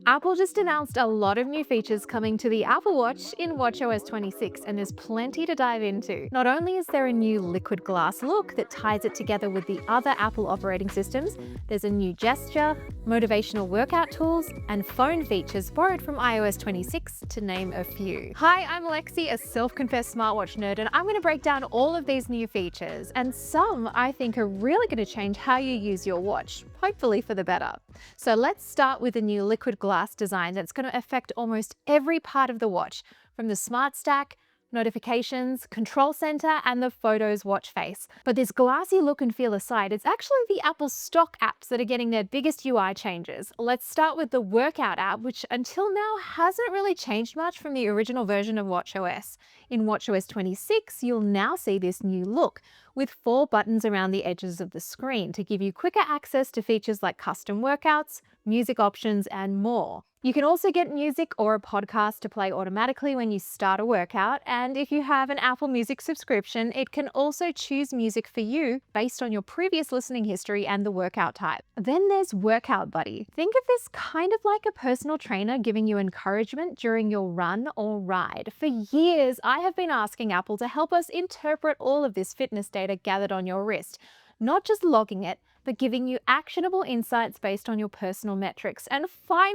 Apple just announced a lot of new features coming to the Apple Watch in watchOS 26, and there's plenty to dive into. Not only is there a new liquid glass look that ties it together with the other Apple operating systems, there's a new gesture, motivational workout tools, and phone features borrowed from iOS 26, to name a few. Hi, I'm Lexy, a self-confessed smartwatch nerd, and I'm going to break down all of these new features, and some I think are really going to change how you use your watch, hopefully for the better. So let's start with the new liquid glass design that's going to affect almost every part of the watch, from the smart stack, notifications, control center, and the photos watch face. But this glassy look and feel aside, it's actually the Apple stock apps that are getting their biggest UI changes. Let's start with the workout app, which until now hasn't really changed much from the original version of watchOS. In watchOS 26, you'll now see this new look, with 4 buttons around the edges of the screen to give you quicker access to features like custom workouts, music options, and more. You can also get music or a podcast to play automatically when you start a workout, and if you have an Apple Music subscription, it can also choose music for you based on your previous listening history and the workout type. Then there's Workout Buddy. Think of this kind of like a personal trainer giving you encouragement during your run or ride. For years, I have been asking Apple to help us interpret all of this fitness data gathered on your wrist, not just logging it, but giving you actionable insights based on your personal metrics. And finally,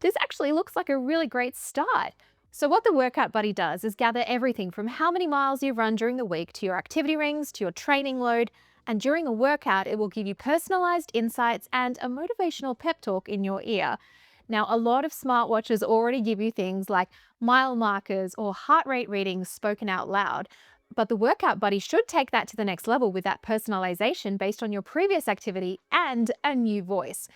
this actually looks like a really great start. So what the Workout Buddy does is gather everything from how many miles you've run during the week to your activity rings to your training load, and during a workout it will give you personalized insights and a motivational pep talk in your ear. Now, a lot of smartwatches already give you things like mile markers or heart rate readings spoken out loud, but the Workout Buddy should take that to the next level with that personalization based on your previous activity and a new voice.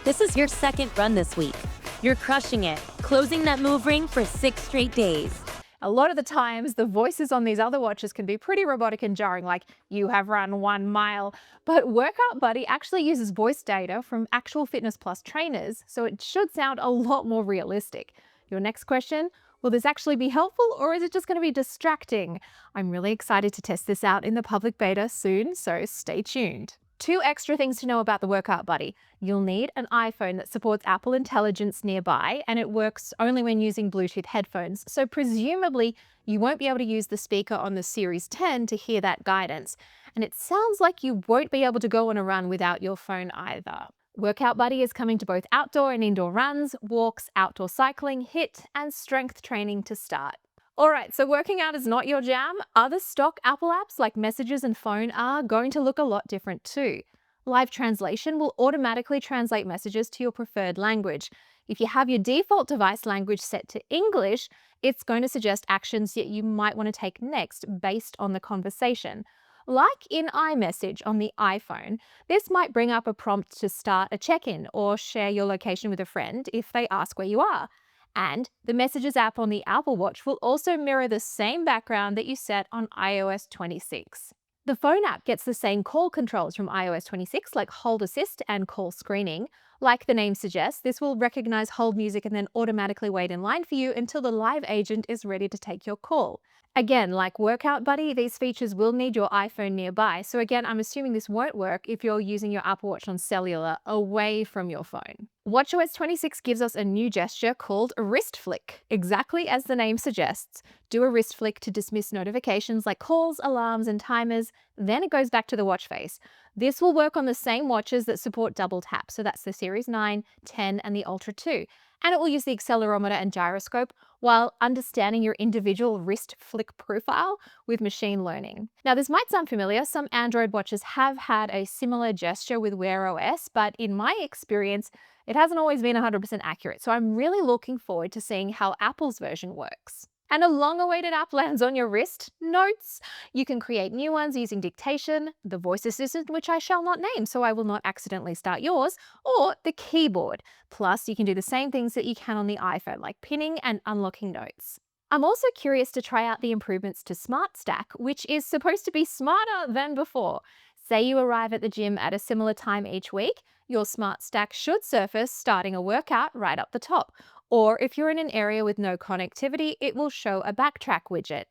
This is your second run this week. You're crushing it, closing that move ring for 6 straight days. A lot of the times, the voices on these other watches can be pretty robotic and jarring, like, "You have run 1 mile." But Workout Buddy actually uses voice data from actual Fitness Plus trainers, so it should sound a lot more realistic. Your next question: will this actually be helpful, or is it just going to be distracting? I'm really excited to test this out in the public beta soon, so stay tuned. 2 extra things to know about the Workout Buddy. You'll need an iPhone that supports Apple Intelligence nearby, and it works only when using Bluetooth headphones, so presumably you won't be able to use the speaker on the Series 10 to hear that guidance. And it sounds like you won't be able to go on a run without your phone either. Workout Buddy is coming to both outdoor and indoor runs, walks, outdoor cycling, HIIT, and strength training to start. Alright, so working out is not your jam? Other stock Apple apps like Messages and Phone are going to look a lot different too. Live translation will automatically translate messages to your preferred language. If you have your default device language set to English, it's going to suggest actions that you might want to take next based on the conversation. Like in iMessage on the iPhone, this might bring up a prompt to start a check-in or share your location with a friend if they ask where you are. And the Messages app on the Apple Watch will also mirror the same background that you set on iOS 26. The phone app gets the same call controls from iOS 26, like hold assist and call screening. Like the name suggests, this will recognize hold music and then automatically wait in line for you until the live agent is ready to take your call. Again, like Workout Buddy, these features will need your iPhone nearby, so again, I'm assuming this won't work if you're using your Apple Watch on cellular away from your phone. watchOS 26 gives us a new gesture called wrist flick. Exactly as the name suggests, do a wrist flick to dismiss notifications like calls, alarms, and timers, then it goes back to the watch face. This will work on the same watches that support double tap, so that's the Series 9, 10, and the Ultra 2. And it will use the accelerometer and gyroscope while understanding your individual wrist flick profile with machine learning. Now, this might sound familiar. Some Android watches have had a similar gesture with Wear OS, but in my experience, it hasn't always been 100% accurate. So I'm really looking forward to seeing how Apple's version works. And a long-awaited app lands on your wrist, Notes. You can create new ones using dictation, the voice assistant, which I shall not name so I will not accidentally start yours, or the keyboard. Plus, you can do the same things that you can on the iPhone, like pinning and unlocking notes. I'm also curious to try out the improvements to Smart Stack, which is supposed to be smarter than before. Say you arrive at the gym at a similar time each week, your Smart Stack should surface starting a workout right up the top. Or if you're in an area with no connectivity, it will show a backtrack widget.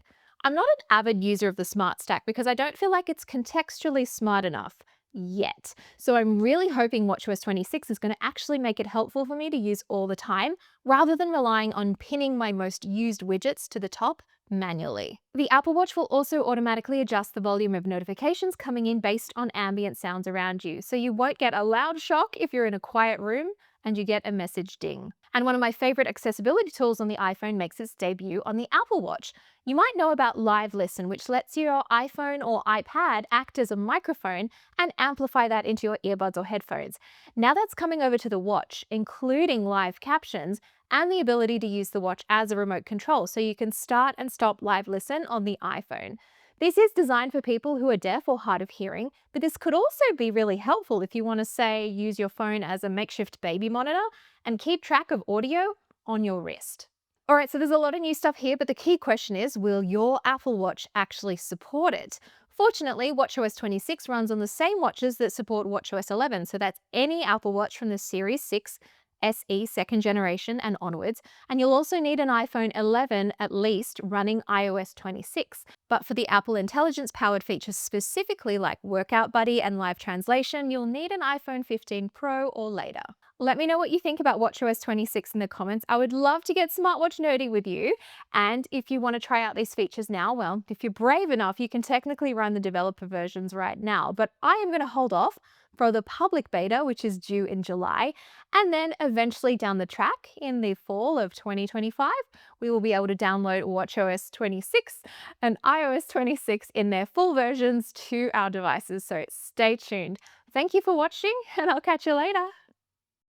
I'm not an avid user of the Smart Stack because I don't feel like it's contextually smart enough. yet. So I'm really hoping WatchOS 26 is going to actually make it helpful for me to use all the time, rather than relying on pinning my most used widgets to the top manually. The Apple Watch will also automatically adjust the volume of notifications coming in based on ambient sounds around you, so you won't get a loud shock if you're in a quiet room and you get a message ding. And one of my favorite accessibility tools on the iPhone makes its debut on the Apple Watch. You might know about Live Listen, which lets your iPhone or iPad act as a microphone and amplify that into your earbuds or headphones. Now that's coming over to the watch, including live captions and the ability to use the watch as a remote control, so you can start and stop Live Listen on the iPhone. This is designed for people who are deaf or hard of hearing, but this could also be really helpful if you want to, say, use your phone as a makeshift baby monitor and keep track of audio on your wrist. All right, so there's a lot of new stuff here, but the key question is, will your Apple Watch actually support it? Fortunately, WatchOS 26 runs on the same watches that support WatchOS 11, so that's any Apple Watch from the Series 6, SE second generation and onwards, and you'll also need an iPhone 11 at least running iOS 26. But for the Apple Intelligence-powered features specifically like Workout Buddy and Live Translation, you'll need an iPhone 15 Pro or later. Let me know what you think about WatchOS 26 in the comments. I would love to get smartwatch nerdy with you. And if you want to try out these features now, well, if you're brave enough, you can technically run the developer versions right now. But I am going to hold off for the public beta, which is due in July. And then eventually down the track in the fall of 2025, we will be able to download WatchOS 26 and iOS 26 in their full versions to our devices. So stay tuned. Thank you for watching, and I'll catch you later.